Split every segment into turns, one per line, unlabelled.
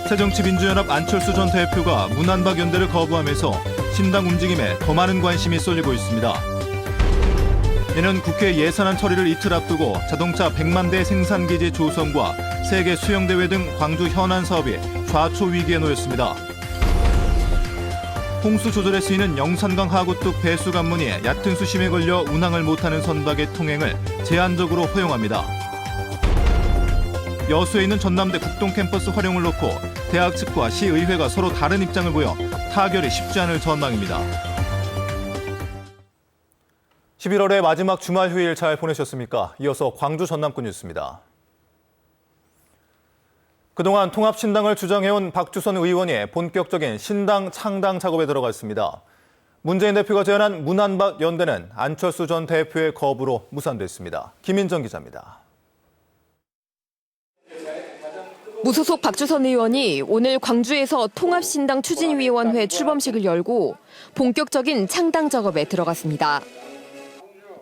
새정치민주연합 안철수 전 대표가 문안박 연대를 거부하면서 신당 움직임에 더 많은 관심이 쏠리고 있습니다. 내년 국회 예산안 처리를 이틀 앞두고 자동차 100만 대 생산기지 조성과 세계 수영대회 등 광주 현안 사업이 좌초 위기에 놓였습니다. 홍수 조절에 쓰이는 영산강 하구뚝 배수 관문이 얕은 수심에 걸려 운항을 못하는 선박의 통행을 제한적으로 허용합니다. 여수에 있는 전남대 국동 캠퍼스 활용을 놓고 대학 측과 시의회가 서로 다른 입장을 보여 타결이 쉽지 않을 전망입니다. 11월의 마지막 주말 휴일 잘 보내셨습니까? 이어서 광주 전남권 뉴스입니다. 그동안 통합신당을 주장해온 박주선 의원이 본격적인 신당 창당 작업에 들어갔습니다. 문재인 대표가 제안한 문안박 연대는 안철수 전 대표의 거부로 무산됐습니다. 김인정 기자입니다.
무소속 박주선 의원이 오늘 광주에서 통합신당 추진위원회 출범식을 열고 본격적인 창당 작업에 들어갔습니다.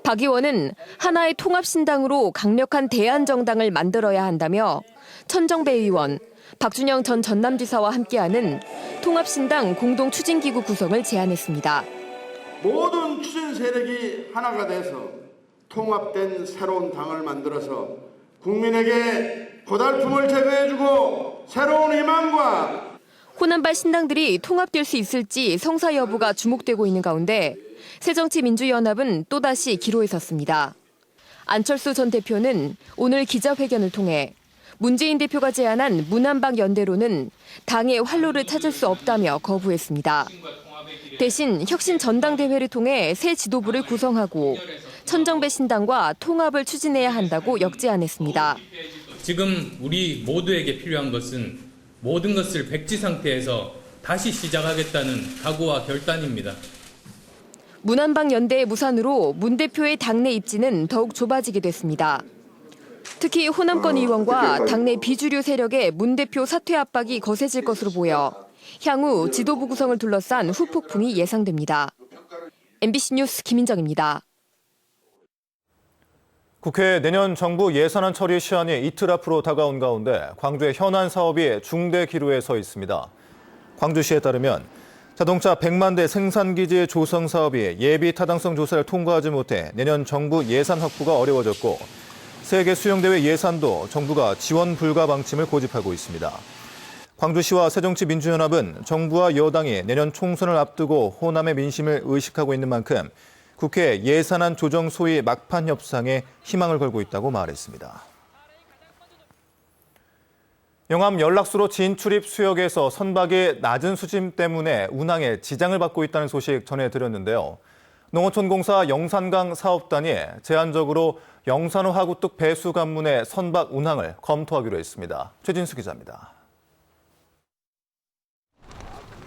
박 의원은 하나의 통합신당으로 강력한 대안정당을 만들어야 한다며 천정배 의원, 박준영 전 전남지사와 함께하는 통합신당 공동추진기구 구성을 제안했습니다.
모든 추진 세력이 하나가 돼서 통합된 새로운 당을 만들어서 국민에게 고달픔을 제거해주고 새로운 희망과
호남발 신당들이 통합될 수 있을지 성사 여부가 주목되고 있는 가운데 새정치민주연합은 또다시 기로에 섰습니다. 안철수 전 대표는 오늘 기자회견을 통해 문재인 대표가 제안한 문안박 연대로는 당의 활로를 찾을 수 없다며 거부했습니다. 대신 혁신 전당대회를 통해 새 지도부를 구성하고 천정배 신당과 통합을 추진해야 한다고 역제안했습니다.
지금 우리 모두에게 필요한 것은 모든 것을 백지 상태에서 다시 시작하겠다는 각오와 결단입니다.
문안박 연대의 무산으로 문 대표의 당내 입지는 더욱 좁아지게 됐습니다. 특히 호남권 의원과 당내 비주류 세력의 문 대표 사퇴 압박이 거세질 것으로 보여 향후 지도부 구성을 둘러싼 후폭풍이 예상됩니다. MBC 뉴스 김인정입니다.
국회 내년 정부 예산안 처리 시한이 이틀 앞으로 다가온 가운데 광주의 현안 사업이 중대 기로에 서 있습니다. 광주시에 따르면 자동차 100만 대 생산기지 조성 사업이 예비 타당성 조사를 통과하지 못해 내년 정부 예산 확보가 어려워졌고 세계 수영대회 예산도 정부가 지원 불가 방침을 고집하고 있습니다. 광주시와 새정치민주연합은 정부와 여당이 내년 총선을 앞두고 호남의 민심을 의식하고 있는 만큼 국회 예산안 조정 소위 막판 협상에 희망을 걸고 있다고 말했습니다. 영암 연락수로 진출입 수역에서 선박이 낮은 수심 때문에 운항에 지장을 받고 있다는 소식 전해드렸는데요. 농어촌공사 영산강 사업단이 제한적으로 영산호 하구뚝 배수 관문의 선박 운항을 검토하기로 했습니다. 최진수 기자입니다.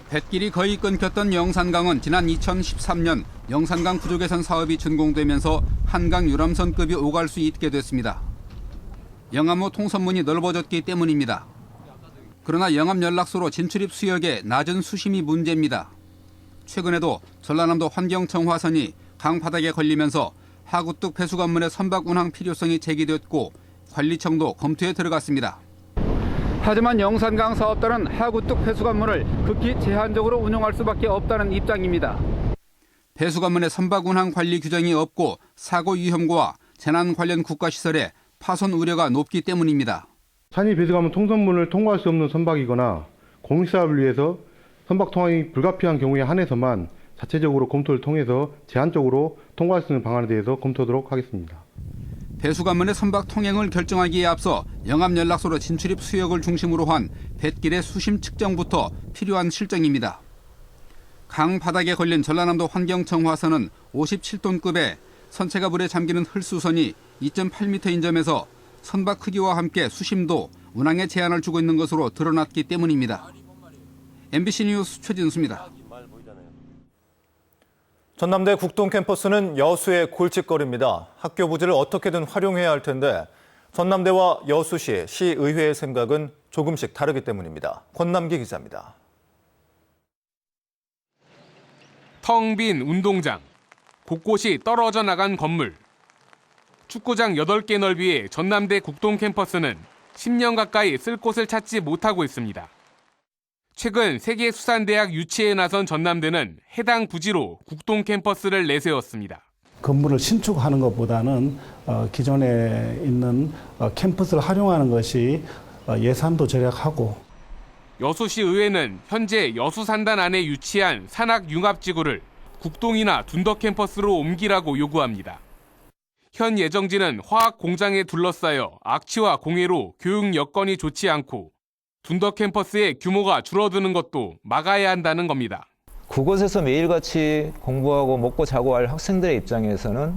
뱃길이 거의 끊겼던 영산강은 지난 2013년 영산강 구조 개선 사업이 준공되면서 한강 유람선급이 오갈 수 있게 됐습니다. 영암호 통선문이 넓어졌기 때문입니다. 그러나 영암 연락소로 진출입 수역의 낮은 수심이 문제입니다. 최근에도 전라남도 환경청 화선이 강 바닥에 걸리면서 하구뚝 배수 관문의 선박 운항 필요성이 제기됐고 관리청도 검토에 들어갔습니다. 하지만 영산강 사업단은 하구뚝 배수 관문을 극히 제한적으로 운영할 수밖에 없다는 입장입니다. 배수 관문의 선박 운항 관리 규정이 없고 사고 위험과 재난 관련 국가시설에 파손 우려가 높기 때문입니다.
산이 배수관문 통선문을 통과할 수 없는 선박이거나 공익사업을 위해서 선박 통항이 불가피한 경우에 한해서만 자체적으로 검토를 통해서 제한적으로 통과할 수 있는 방안에 대해서 검토하도록 하겠습니다.
배수 관문의 선박 통행을 결정하기에 앞서 영암 연락소로 진출입 수역을 중심으로 한 뱃길의 수심 측정부터 필요한 실정입니다. 강 바닥에 걸린 전라남도 환경청 화선은 57톤급의 선체가 물에 잠기는 흘수선이 2.8m인 점에서 선박 크기와 함께 수심도 운항에 제한을 주고 있는 것으로 드러났기 때문입니다. MBC 뉴스 최진수입니다.
전남대 국동 캠퍼스는 여수의 골칫거리입니다. 학교 부지를 어떻게든 활용해야 할 텐데 전남대와 여수시, 시의회의 생각은 조금씩 다르기 때문입니다. 권남기 기자입니다.
텅 빈 운동장, 곳곳이 떨어져 나간 건물. 축구장 8개 넓이의 전남대 국동 캠퍼스는 10년 가까이 쓸 곳을 찾지 못하고 있습니다. 최근 세계수산대학 유치에 나선 전남대는 해당 부지로 국동 캠퍼스를 내세웠습니다.
건물을 신축하는 것보다는 기존에 있는 캠퍼스를 활용하는 것이 예산도 절약하고.
여수시 의회는 현재 여수산단 안에 유치한 산학융합지구를 국동이나 둔덕 캠퍼스로 옮기라고 요구합니다. 현 예정지는 화학 공장에 둘러싸여 악취와 공해로 교육 여건이 좋지 않고 둔덕 캠퍼스의 규모가 줄어드는 것도 막아야 한다는 겁니다.
그곳에서 매일같이 공부하고 먹고 자고 할 학생들의 입장에서는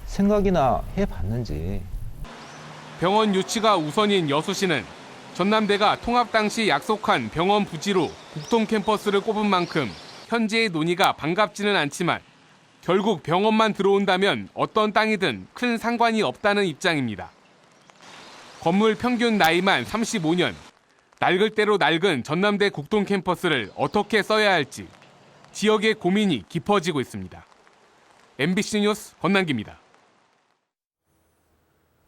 생각이나 해봤는지.
병원 유치가 우선인 여수시는 전남대가 통합 당시 약속한 병원 부지로 국동 캠퍼스를 꼽은 만큼 현재의 논의가 반갑지는 않지만 결국 병원만 들어온다면 어떤 땅이든 큰 상관이 없다는 입장입니다. 건물 평균 나이만 35년, 낡을 대로 낡은 전남대 국동 캠퍼스를 어떻게 써야 할지 지역의 고민이 깊어지고 있습니다. MBC 뉴스 권남기입니다.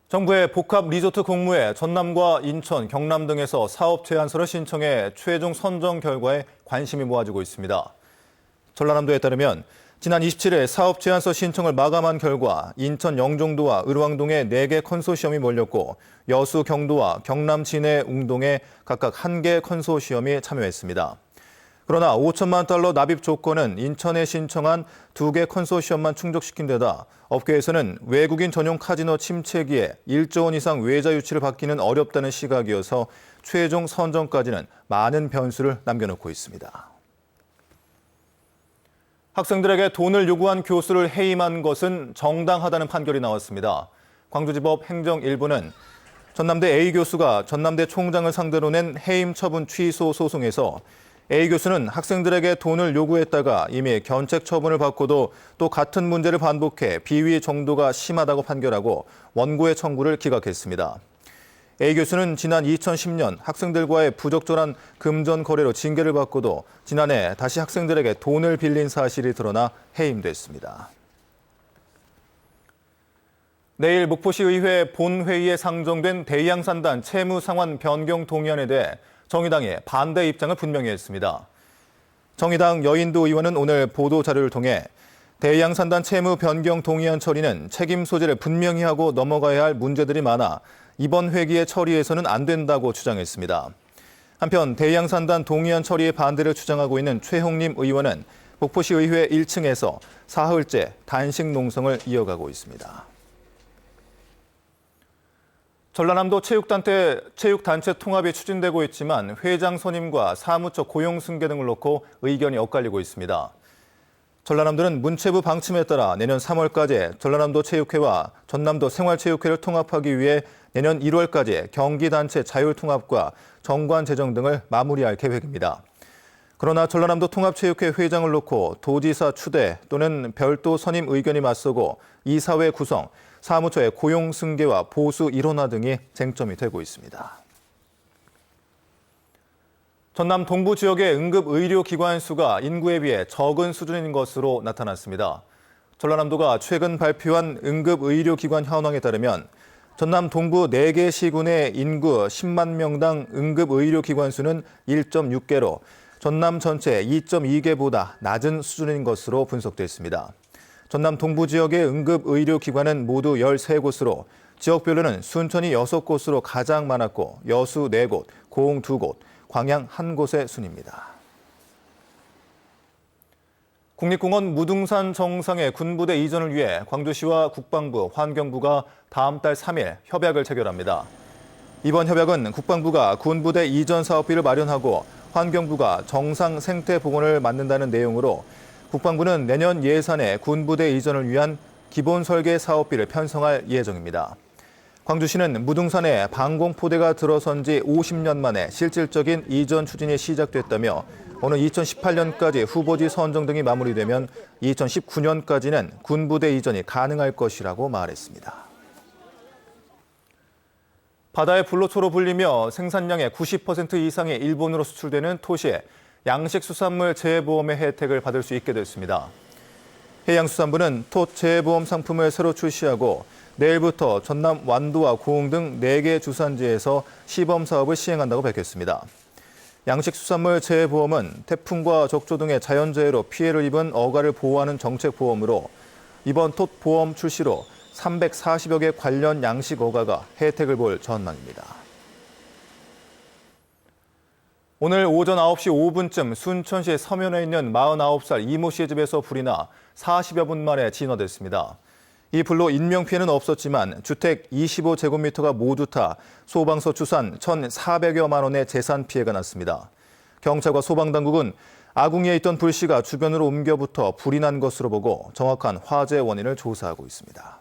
정부의 복합 리조트 공모에 전남과 인천, 경남 등에서 사업 제안서를 신청해 최종 선정 결과에 관심이 모아지고 있습니다. 전라남도에 따르면 지난 27일 사업 제안서 신청을 마감한 결과 인천 영종도와 을왕동에 4개 컨소시엄이 몰렸고 여수 경도와 경남 진해 웅동에 각각 1개 컨소시엄이 참여했습니다. 그러나 5천만 달러 납입 조건은 인천에 신청한 2개 컨소시엄만 충족시킨 데다 업계에서는 외국인 전용 카지노 침체기에 1조 원 이상 외자 유치를 받기는 어렵다는 시각이어서 최종 선정까지는 많은 변수를 남겨놓고 있습니다. 학생들에게 돈을 요구한 교수를 해임한 것은 정당하다는 판결이 나왔습니다. 광주지법 행정 1부는 전남대 A 교수가 전남대 총장을 상대로 낸 해임 처분 취소 소송에서 A 교수는 학생들에게 돈을 요구했다가 이미 견책 처분을 받고도 또 같은 문제를 반복해 비위 정도가 심하다고 판결하고 원고의 청구를 기각했습니다. A 교수는 지난 2010년 학생들과의 부적절한 금전 거래로 징계를 받고도 지난해 다시 학생들에게 돈을 빌린 사실이 드러나 해임됐습니다. 내일 목포시의회 본회의에 상정된 대양산단 채무 상환 변경 동의안에 대해 정의당이 반대 입장을 분명히 했습니다. 정의당 여인도 의원은 오늘 보도자료를 통해 대양산단 채무 변경 동의안 처리는 책임 소재를 분명히 하고 넘어가야 할 문제들이 많아 이번 회기의 처리에서는 안 된다고 주장했습니다. 한편 대양산단 동의안 처리에 반대를 주장하고 있는 최홍림 의원은 목포시의회 1층에서 사흘째 단식 농성을 이어가고 있습니다. 전라남도 체육단체 통합이 추진되고 있지만 회장 선임과 사무처 고용 승계 등을 놓고 의견이 엇갈리고 있습니다. 전라남도는 문체부 방침에 따라 내년 3월까지 전라남도 체육회와 전남도 생활체육회를 통합하기 위해 내년 1월까지 경기단체 자율통합과 정관 제정 등을 마무리할 계획입니다. 그러나 전라남도 통합체육회 회장을 놓고 도지사 추대 또는 별도 선임 의견이 맞서고 이사회 구성, 사무처의 고용 승계와 보수 일원화 등이 쟁점이 되고 있습니다. 전남 동부 지역의 응급의료기관 수가 인구에 비해 적은 수준인 것으로 나타났습니다. 전라남도가 최근 발표한 응급의료기관 현황에 따르면 전남 동부 4개 시군의 인구 10만 명당 응급의료기관 수는 1.6개로 전남 전체 2.2개보다 낮은 수준인 것으로 분석됐습니다. 전남 동부 지역의 응급의료기관은 모두 13곳으로 지역별로는 순천이 6곳으로 가장 많았고 여수 4곳, 고흥 2곳, 광양 1곳의 순입니다. 국립공원 무등산 정상의 군부대 이전을 위해 광주시와 국방부, 환경부가 다음 달 3일 협약을 체결합니다. 이번 협약은 국방부가 군부대 이전 사업비를 마련하고 환경부가 정상 생태 복원을 맡는다는 내용으로 국방부는 내년 예산에 군부대 이전을 위한 기본 설계 사업비를 편성할 예정입니다. 광주시는 무등산에 방공포대가 들어선 지 50년 만에 실질적인 이전 추진이 시작됐다며 오늘 2018년까지 후보지 선정 등이 마무리되면 2019년까지는 군부대 이전이 가능할 것이라고 말했습니다. 바다의 불로초로 불리며 생산량의 90% 이상이 일본으로 수출되는 토시에 양식수산물 재해보험의 혜택을 받을 수 있게 됐습니다. 해양수산부는 톳 재해보험 상품을 새로 출시하고 내일부터 전남 완도와 고흥 등 4개 주산지에서 시범 사업을 시행한다고 밝혔습니다. 양식수산물 재해보험은 태풍과 적조 등의 자연재해로 피해를 입은 어가를 보호하는 정책보험으로 이번 보험 출시로 340여 개 관련 양식 어가가 혜택을 볼 전망입니다. 오늘 오전 9시 5분쯤 순천시 서면에 있는 49살 이모 씨의 집에서 불이 나 40여 분 만에 진화됐습니다. 이 불로 인명피해는 없었지만 주택 25제곱미터가 모두 타 소방서 추산 1,400여만 원의 재산 피해가 났습니다. 경찰과 소방당국은 아궁이에 있던 불씨가 주변으로 옮겨붙어 불이 난 것으로 보고 정확한 화재 원인을 조사하고 있습니다.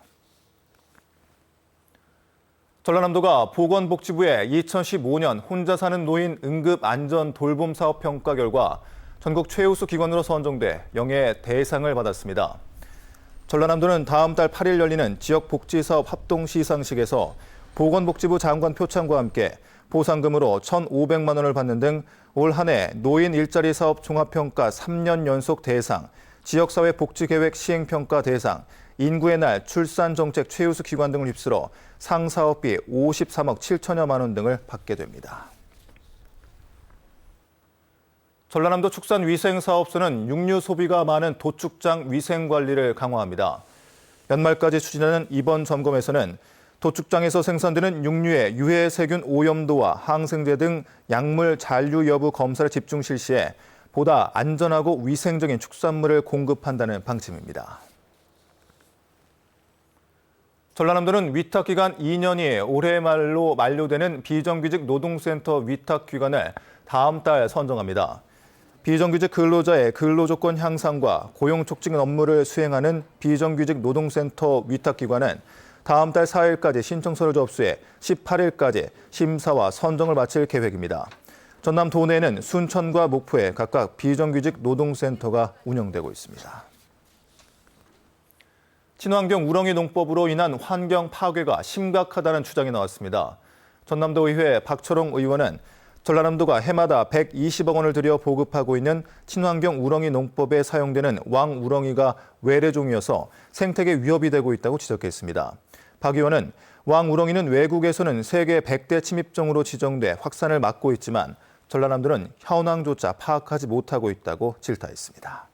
전라남도가 보건복지부의 2015년 혼자 사는 노인 응급안전 돌봄 사업 평가 결과 전국 최우수 기관으로 선정돼 영예 대상을 받았습니다. 전라남도는 다음 달 8일 열리는 지역복지사업 합동 시상식에서 보건복지부 장관 표창과 함께 보상금으로 1,500만 원을 받는 등 올 한 해 노인 일자리 사업 종합평가 3년 연속 대상, 지역사회 복지계획 시행평가 대상, 인구의 날 출산정책 최우수 기관 등을 휩쓸어 상사업비 53억 7천여만 원 등을 받게 됩니다. 전라남도 축산위생사업소는 육류 소비가 많은 도축장 위생관리를 강화합니다. 연말까지 추진하는 이번 점검에서는 도축장에서 생산되는 육류의 유해세균 오염도와 항생제 등 약물 잔류 여부 검사를 집중 실시해 보다 안전하고 위생적인 축산물을 공급한다는 방침입니다. 전라남도는 위탁기간 2년이 올해 말로 만료되는 비정규직 노동센터 위탁기관을 다음 달 선정합니다. 비정규직 근로자의 근로조건 향상과 고용 촉진 업무를 수행하는 비정규직 노동센터 위탁기관은 다음 달 4일까지 신청서를 접수해 18일까지 심사와 선정을 마칠 계획입니다. 전남 도내에는 순천과 목포에 각각 비정규직 노동센터가 운영되고 있습니다. 친환경 우렁이 농법으로 인한 환경 파괴가 심각하다는 주장이 나왔습니다. 전남도의회 박철홍 의원은 전라남도가 해마다 120억 원을 들여 보급하고 있는 친환경 우렁이 농법에 사용되는 왕우렁이가 외래종이어서 생태계 위협이 되고 있다고 지적했습니다. 박 의원은 왕우렁이는 외국에서는 세계 100대 침입종으로 지정돼 확산을 막고 있지만 전라남도는 현황조차 파악하지 못하고 있다고 질타했습니다.